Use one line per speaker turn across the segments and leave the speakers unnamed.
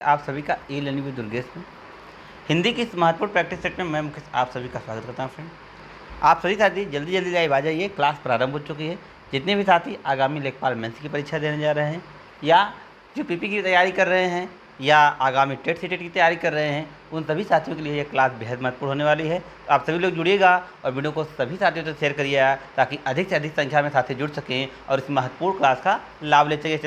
आप सभी का ई लर्निंग विद दुर्गेश में हिंदी की इस महत्वपूर्ण प्रैक्टिस सेट में मैं मुकेश आप सभी का स्वागत करता हूँ। फ्रेंड, आप सभी साथी जल्दी जल्दी लाइव आ जाइए। क्लास प्रारंभ हो चुकी है। जितने भी साथी आगामी लेखपाल मेंस की परीक्षा देने जा रहे हैं या जो पीपी की तैयारी कर रहे हैं या आगामी टेट सीटेट की तैयारी कर रहे हैं, उन सभी साथियों के लिए यह क्लास बेहद महत्वपूर्ण होने वाली है। तो आप सभी लोग जुड़िएगा और वीडियो को सभी साथियों से शेयर करिएगा ताकि अधिक से अधिक संख्या में साथी जुड़ सकें और इस महत्वपूर्ण क्लास का लाभ ले सकें।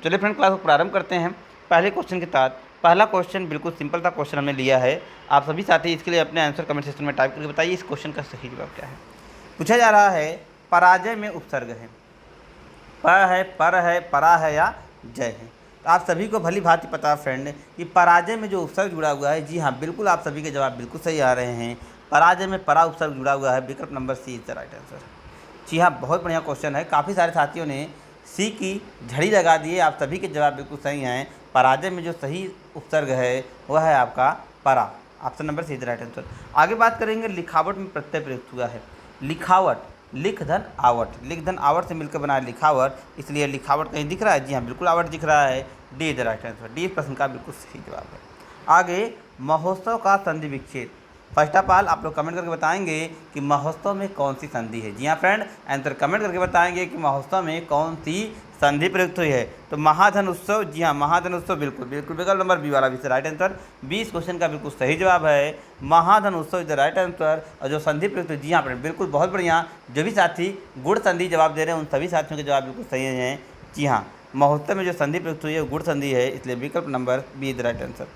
चलिए फ्रेंड, क्लास को प्रारंभ करते हैं पहले क्वेश्चन के साथ। पहला क्वेश्चन बिल्कुल सिंपल सा क्वेश्चन हमने लिया है। आप सभी साथी इसके लिए अपने आंसर कमेंट सेक्शन में टाइप करके बताइए इस क्वेश्चन का सही जवाब क्या है। पूछा जा रहा है पराजय में उपसर्ग है, प है, पर है, परा है या जय है। तो आप सभी को भली भांति पता है फ्रेंड कि पराजय में जो उपसर्ग जुड़ा हुआ है, जी हाँ बिल्कुल आप सभी के जवाब बिल्कुल सही आ रहे हैं। पराजय में परा उपसर्ग जुड़ा हुआ है। विकल्प number C is the right answer. जी हाँ, बहुत बढ़िया क्वेश्चन है। काफ़ी सारे साथियों ने सी की झड़ी लगा दी है। आप सभी के जवाब बिल्कुल सही हैं। पराजय में जो सही उपसर्ग है वह है आपका परा। Option number C is the right answer. आगे बात करेंगे लिखावट में प्रत्यय प्रयुक्त हुआ है। लिखावट, लिख धन आवट, लिख धन आवट से मिलकर बना है लिखावट, इसलिए लिखावट कहीं दिख रहा है। जी हाँ बिल्कुल आवट दिख रहा है। D is the right answer. D प्रश्न का बिल्कुल सही जवाब है। आगे महोत्सव का संधि विच्छेद। फर्स्ट ऑफ ऑल आप लोग कमेंट करके बताएंगे कि महोत्सव में कौन सी संधि है। जी हाँ फ्रेंड, आंसर कमेंट करके बताएंगे कि महोत्सव में कौन सी संधि प्रयुक्त हुई है। तो महाधन उत्सव, जी हाँ महाधन उत्सव बिल्कुल बिल्कुल विकल्प नंबर बी वाला भी से राइट आंसर। 20 क्वेश्चन का बिल्कुल सही जवाब है। महाधन उत्सव इज द राइट आंसर। और जो संधि प्रयुक्त हुई, जी हाँ फ्रेंड बिल्कुल बहुत बढ़िया। जो भी साथी गुड़ संधि जवाब दे रहे हैं उन सभी साथियों के जवाब बिल्कुल सही हैं। जी हाँ, महोत्सव में जो संधि प्रयुक्त हुई है वो गुड़ संधि है, इसलिए विकल्प number B is the right answer.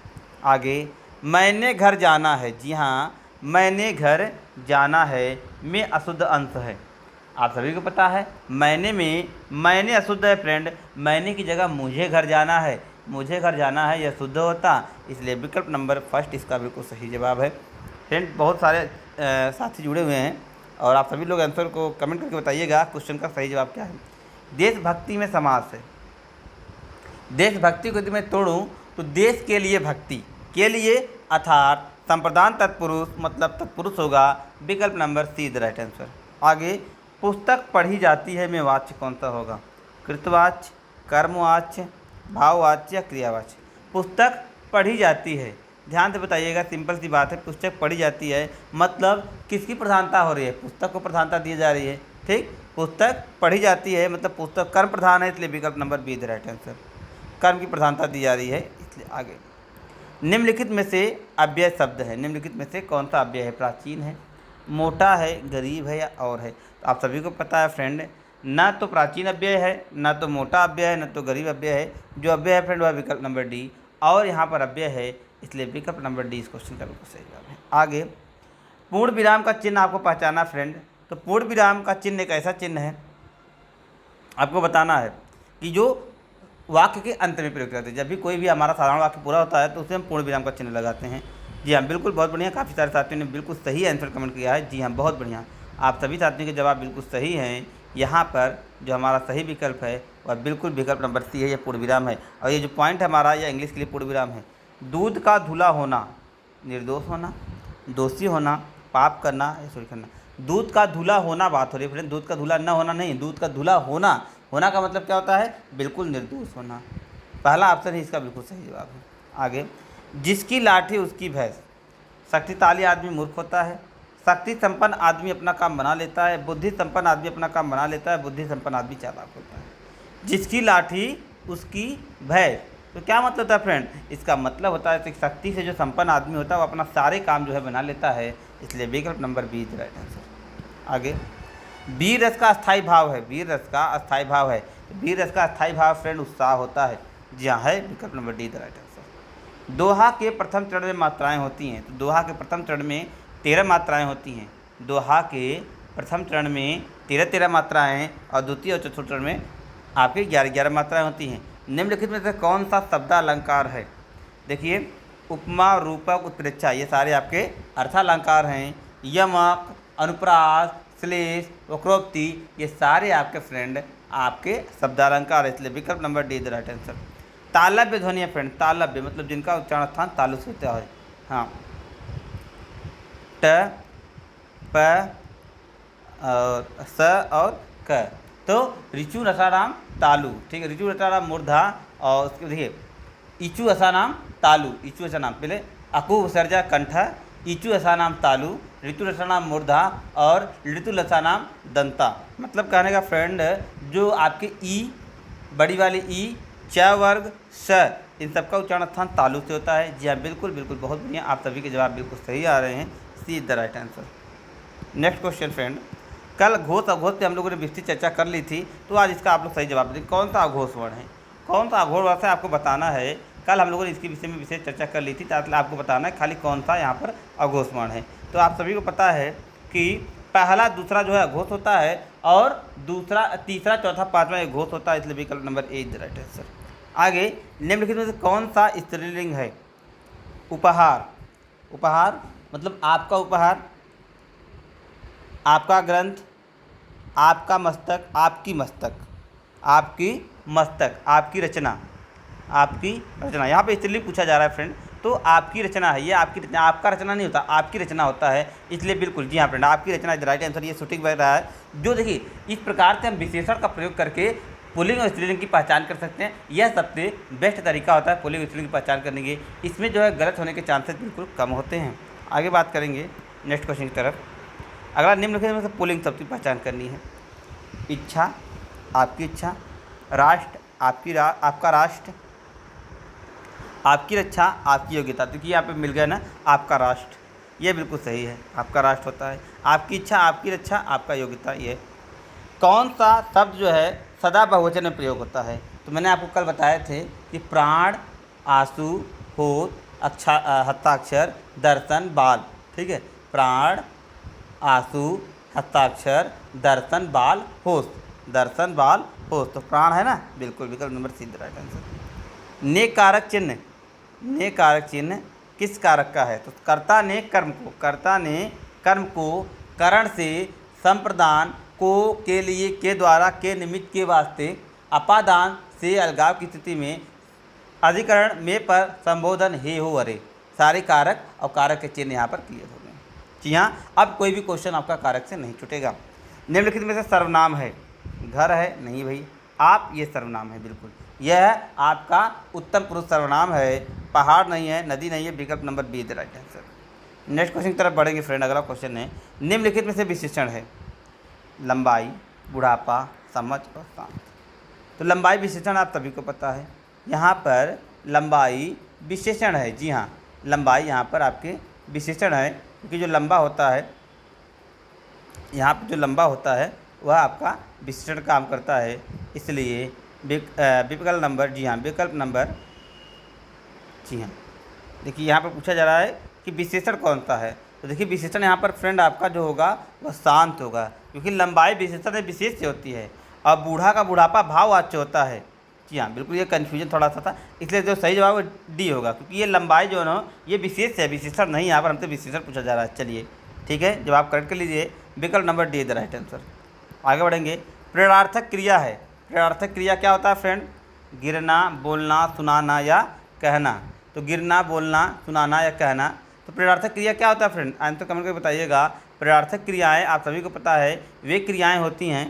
आगे मैंने घर जाना है। जी हाँ, मैंने घर जाना है में अशुद्ध अंश है। आप सभी को पता है मैंने में मैंने अशुद्ध है फ्रेंड। मैंने की जगह मुझे घर जाना है, मुझे घर जाना है यह शुद्ध होता, इसलिए विकल्प नंबर फर्स्ट इसका बिल्कुल सही जवाब है। फ्रेंड, बहुत सारे साथी जुड़े हुए हैं और आप सभी लोग आंसर को कमेंट करके बताइएगा क्वेश्चन का सही जवाब क्या है। देशभक्ति में समास है। देशभक्ति को यदि मैं तोड़ूँ तो देश के लिए भक्ति, के लिए अर्थात संप्रदान तत्पुरुष मतलब तत्पुरुष होगा। विकल्प number C is the right answer. आगे पुस्तक पढ़ी जाती है में वाच्य कौन सा होगा। कृतवाच्य, कर्मवाच्य, भाववाच्य या क्रियावाच्य। पुस्तक पढ़ी जाती है, ध्यान से बताइएगा, सिंपल सी बात है। पुस्तक पढ़ी जाती है मतलब किसकी प्रधानता हो रही है, पुस्तक को प्रधानता दी जा रही है। ठीक, पुस्तक पढ़ी जाती है मतलब पुस्तक कर्म प्रधान है, इसलिए विकल्प number B is the right answer. कर्म की प्रधानता दी जा रही है, इसलिए आगे निम्नलिखित में से अव्यय शब्द है। निम्नलिखित में से कौन सा अव्यय है। प्राचीन है, मोटा है, गरीब है या और है। तो आप सभी को पता है फ्रेंड, ना तो प्राचीन अव्यय है, ना तो मोटा अव्यय है, ना तो गरीब अव्यय है। जो अव्यय है फ्रेंड वह विकल्प नंबर डी, और यहाँ पर अव्यय है, इसलिए विकल्प नंबर डी इस क्वेश्चन का बिल्कुल सही जवाब है। आगे पूर्ण विराम का चिन्ह आपको पहचाना फ्रेंड। तो पूर्ण विराम का चिन्ह एक ऐसा चिन्ह है, आपको बताना है कि जो वाक्य के अंत में प्रयोग करते हैं। जब भी कोई भी हमारा साधारण वाक्य पूरा होता है तो उसे हम पूर्ण विराम का चिन्ह लगाते हैं। जी हाँ बिल्कुल, बहुत बढ़िया। काफ़ी सारे साथियों ने बिल्कुल सही आंसर कमेंट किया है। जी हाँ बहुत बढ़िया, आप सभी साथियों के जवाब बिल्कुल सही हैं। यहाँ पर जो हमारा सही विकल्प है वह बिल्कुल विकल्प नंबर सी है, यह पूर्ण विराम है। और ये जो पॉइंट है हमारा, यह इंग्लिश के लिए पूर्ण विराम है। दूध का धुला होना, निर्दोष होना, दोषी होना, पाप करना या चोरी करना। दूध का धुला होना बात हो रही है फ्रेंड, दूध का धुला न होना नहीं, दूध का धुला होना। होना का मतलब क्या होता है, बिल्कुल निर्दोष होना। पहला ऑप्शन ही इसका बिल्कुल सही जवाब है। आगे जिसकी लाठी उसकी भैंस। शक्तिशाली आदमी मूर्ख होता है, शक्ति संपन्न आदमी अपना काम बना लेता है, बुद्धि संपन्न आदमी अपना काम बना लेता है, बुद्धि संपन्न आदमी चालाक होता है। जिसकी लाठी उसकी भैंस, तो क्या मतलब होता है फ्रेंड, इसका मतलब होता है कि शक्ति से जो संपन्न आदमी होता है वो अपना सारे काम जो है बना लेता है, इसलिए विकल्प number B is right answer. आगे वीर रस का अस्थायी भाव है। वीर रस का अस्थायी भाव है, वीर रस का अस्थायी भाव फ्रेंड उत्साह होता है। जी हाँ, है विकल्प नंबर डी द राइट आंसर। दोहा के प्रथम चरण में मात्राएं होती हैं। तो दोहा के प्रथम चरण में 13 मात्राएं होती हैं। दोहा के प्रथम चरण में 13 मात्राएं और द्वितीय और चतुर्थ चरण में आपकी 11 मात्राएं होती हैं। निम्नलिखित में से कौन सा शब्दालंकार है। देखिए उपमा, रूपक, उत्प्रेक्षा, ये सारे आपके अर्थालंकार हैं। यमक, अनुप्रास, श्लेष, वक्रोक्ति, ये सारे आपके फ्रेंड आपके शब्दालंकार है, इसलिए विकल्प नंबर D is the right answer. तालव्य ध्वनि है फ्रेंड, तालव्य मतलब जिनका उच्चारण स्थान तालु से होता है। हाँ, ट, प और स और क। तो ऋचु रसाराम तालु, ठीक है, ऋचु रसाराम मूर्धा, और उसके देखिए ईचू ऐसा नाम तालु, ईचू ऐसा नाम, पहले अकू विसर्जा कंठ, ईचू ऐसा नाम तालु, ऋतु ऐसा नाम मूर्धा और ऋतु ऐसा नाम दंता। मतलब कहने का फ्रेंड, जो आपके ई, बड़ी वाली ई, च वर्ग, स, इन सबका उच्चारण स्थान तालु से होता है। जी हाँ, बिल्कुल बिल्कुल, बहुत बढ़िया, आप सभी के जवाब बिल्कुल सही आ रहे हैं। C is the right answer. Next question friend, कल घोष अघोष पे हम लोगों ने विस्तृत चर्चा कर ली थी, तो आज इसका आप लोग सही जवाब दें। कौन सा अघोष वर्ण है, कौन सा अघोष वर्ण है आपको बताना है। कल हम लोगों ने इसके विषय में विशेष चर्चा कर ली थी, ताकि आपको बताना है खाली कौन सा यहाँ पर अघोष वर्ण है। तो आप सभी को पता है कि पहला दूसरा जो है अघोष होता है, और दूसरा तीसरा चौथा पाँचवा एक घोष होता है, इसलिए विकल्प number A is the right answer. आगे निम्नलिखित में से कौन सा स्त्रीलिंग है। उपहार, उपहार मतलब आपका उपहार, आपका ग्रंथ, आपका मस्तक, आपकी मस्तक, आपकी मस्तक, आपकी रचना, आपकी रचना। यहाँ पे स्त्रीलिंग पूछा जा रहा है फ्रेंड, तो आपकी रचना है, ये आपकी रचना, आपका रचना नहीं होता, आपकी रचना होता है, इसलिए बिल्कुल जी हाँ फ्रेंड, आपकी रचना इज राइट आंसर। ये सटीक बन रहा है। जो देखिए, इस प्रकार से हम विशेषण का प्रयोग करके पुल्लिंग और स्त्रीलिंग की पहचान कर सकते हैं। यह सबसे बेस्ट तरीका होता है पुल्लिंग और स्त्रीलिंग की पहचान करने के। इसमें जो है गलत होने के चांसेस बिल्कुल कम होते हैं। आगे बात करेंगे नेक्स्ट क्वेश्चन की तरफ। अगला निम्नलिखित में से पुल्लिंग शब्द की पहचान करनी है। इच्छा, आपकी इच्छा, राष्ट्र, आपका राष्ट्र, आपकी रक्षा, आपकी योग्यता। तो यहाँ पे मिल गया ना आपका राष्ट्र, ये बिल्कुल सही है, आपका राष्ट्र होता है। आपकी इच्छा, आपकी रक्षा, आपका योग्यता। ये कौन सा शब्द जो है सदा बहुवचन में प्रयोग होता है। तो मैंने आपको कल बताए थे कि प्राण, आंसू, होत, हस्ताक्षर, दर्शन, बाल। ठीक है, प्राण, आंसू, हस्ताक्षर, दर्शन, बाल, होश। दर्शन, बाल, होश, तो प्राण है ना, बिल्कुल विकल्प नंबर सी राइट आंसर। ने कारक चिन्ह, ने कारक चिन्ह किस कारक का है। तो कर्ता ने कर्म को, कर्ता ने कर्म को करण से संप्रदान को, के लिए, के द्वारा, के निमित्त, के वास्ते, अपादान से अलगाव की स्थिति में, अधिकरण में पर संबोधन हे हो अरे। सारे कारक और कारक के चिन्ह यहाँ पर क्लियर हो गए। जी हाँ, अब कोई भी क्वेश्चन आपका कारक से नहीं छूटेगा। निम्नलिखित में से सर्वनाम है। घर है, नहीं भाई, आप, ये सर्वनाम है बिल्कुल, यह आपका उत्तम पुरुष सर्वनाम है। पहाड़ नहीं है, नदी नहीं है, विकल्प number be the right answer. Next question की तरफ बढ़ेंगे फ्रेंड। अगला क्वेश्चन है, निम्नलिखित में से विशेषण है। लंबाई, बुढ़ापा, समझ और शांत। तो लंबाई विशेषण आप सभी को पता है, यहाँ पर लंबाई विशेषण है। जी हाँ, लंबाई यहाँ पर आपके विशेषण है, क्योंकि जो लंबा होता है, यहाँ पर जो लंबा होता है वह आपका विशेषण काम करता है, इसलिए विकल्प नंबर, जी हाँ, विकल्प नंबर, जी हाँ। देखिए यहाँ पर पूछा जा रहा है कि विशेषण कौन सा है। तो देखिए विशेषण यहाँ पर फ्रेंड आपका जो होगा वह शांत होगा, क्योंकि लंबाई विशेषण में विशेष से होती है, और बूढ़ा का बुढ़ापा भाववाच्य होता है। जी हाँ, बिल्कुल, ये कन्फ्यूजन थोड़ा सा था, इसलिए जो सही जवाब वो डी होगा, क्योंकि ये लंबाई जो है ना, ये विशेष है, विशेषण नहीं। यहाँ पर हमसे विशेषण पूछा जा रहा है। चलिए ठीक है, जवाब करेक्ट कर लीजिए, विकल्प नंबर डी द राइट आंसर। आगे बढ़ेंगे। प्रेरणार्थक क्रिया है। प्रेरणार्थक क्रिया क्या होता है फ्रेंड। गिरना, बोलना, सुनाना या कहना। तो गिरना, बोलना, सुनाना या कहना। तो प्रेरणार्थक क्रिया क्या होता है फ्रेंड, आंसर कमेंट करके बताइएगा। प्रेरणार्थक क्रियाएं आप सभी को पता है, वे क्रियाएं होती हैं,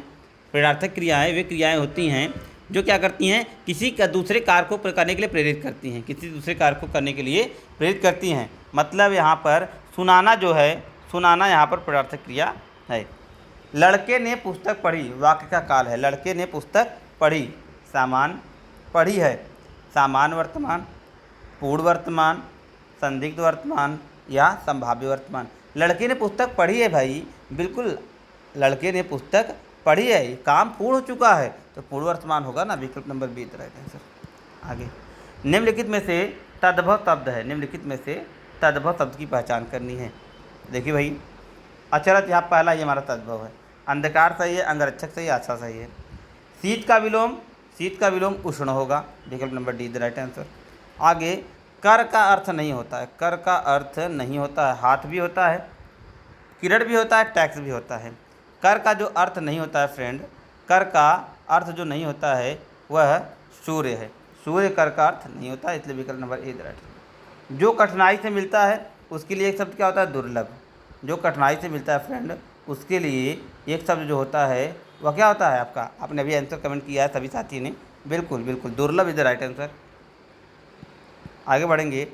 प्रेरणार्थक क्रियाएं वे क्रियाएं होती हैं जो क्या करती हैं, किसी का दूसरे कार्य को करने के लिए प्रेरित करती हैं, किसी दूसरे कार्य को करने के लिए प्रेरित करती हैं। मतलब यहाँ पर सुनाना जो है, सुनाना यहाँ पर प्रेरणार्थक क्रिया है। लड़के ने पुस्तक पढ़ी, वाक्य का काल है। लड़के ने पुस्तक पढ़ी, सामान पढ़ी है, सामान्य वर्तमान, पूर्ण वर्तमान, संदिग्ध वर्तमान या संभाव्य वर्तमान। लड़के ने पुस्तक पढ़ी है भाई, बिल्कुल, लड़के ने पुस्तक पढ़ी है, काम पूर्ण हो चुका है, तो पूर्ण वर्तमान होगा ना, विकल्प नंबर बी राइट आंसर। आगे निम्नलिखित में से तद्भव शब्द है। निम्नलिखित में से तद्भव शब्द की पहचान करनी है। देखिए भाई, अचरज यहाँ पहला ही हमारा तद्भव है। अंधकार सही है, अंगरक्षक सही है, आशा सही है। शीत का विलोम, शीत का विलोम उष्ण होगा, विकल्प नंबर डी द राइट आंसर। आगे कर का अर्थ नहीं होता है। कर का अर्थ नहीं होता है, हाथ भी होता है, किरण भी होता है, टैक्स भी होता है। कर का जो अर्थ नहीं होता है फ्रेंड, कर का अर्थ जो नहीं होता है वह सूर्य है। सूर्य कर का अर्थ नहीं होता है, इसलिए विकल्प नंबर ए द राइट। जो कठिनाई से मिलता है उसके लिए एक शब्द क्या होता है, दुर्लभ। जो कठिनाई से मिलता है फ्रेंड उसके लिए एक शब्द जो होता है वह क्या होता है आपका, आपने अभी आंसर कमेंट किया है सभी साथी ने, बिल्कुल बिल्कुल, दुर्लभ इज द राइट आंसर। आगे बढ़ेंगे।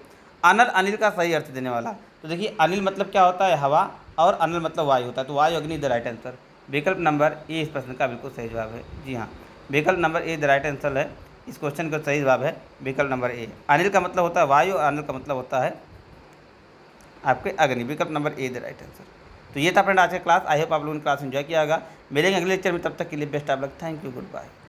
अनल, अनिल का सही अर्थ देने वाला। तो देखिए अनिल मतलब क्या होता है, हवा, और अनल मतलब वायु होता है। तो वायु अग्नि द राइट आंसर। विकल्प नंबर ए इस प्रश्न का बिल्कुल सही जवाब है। जी हाँ, विकल्प number A the right answer है। इस क्वेश्चन का सही जवाब है विकल्प नंबर ए। अनिल का मतलब होता है वायु और अनिल का मतलब होता है आपके अग्नि। विकल्प number A the right answer. तो ये था फ्रेंड आज का क्लास। आई होप आप लोगों ने क्लास एंजॉय किया होगा। मिलेंगे अगले लेक्चर में, तब तक के लिए best of luck. Thank you, good bye.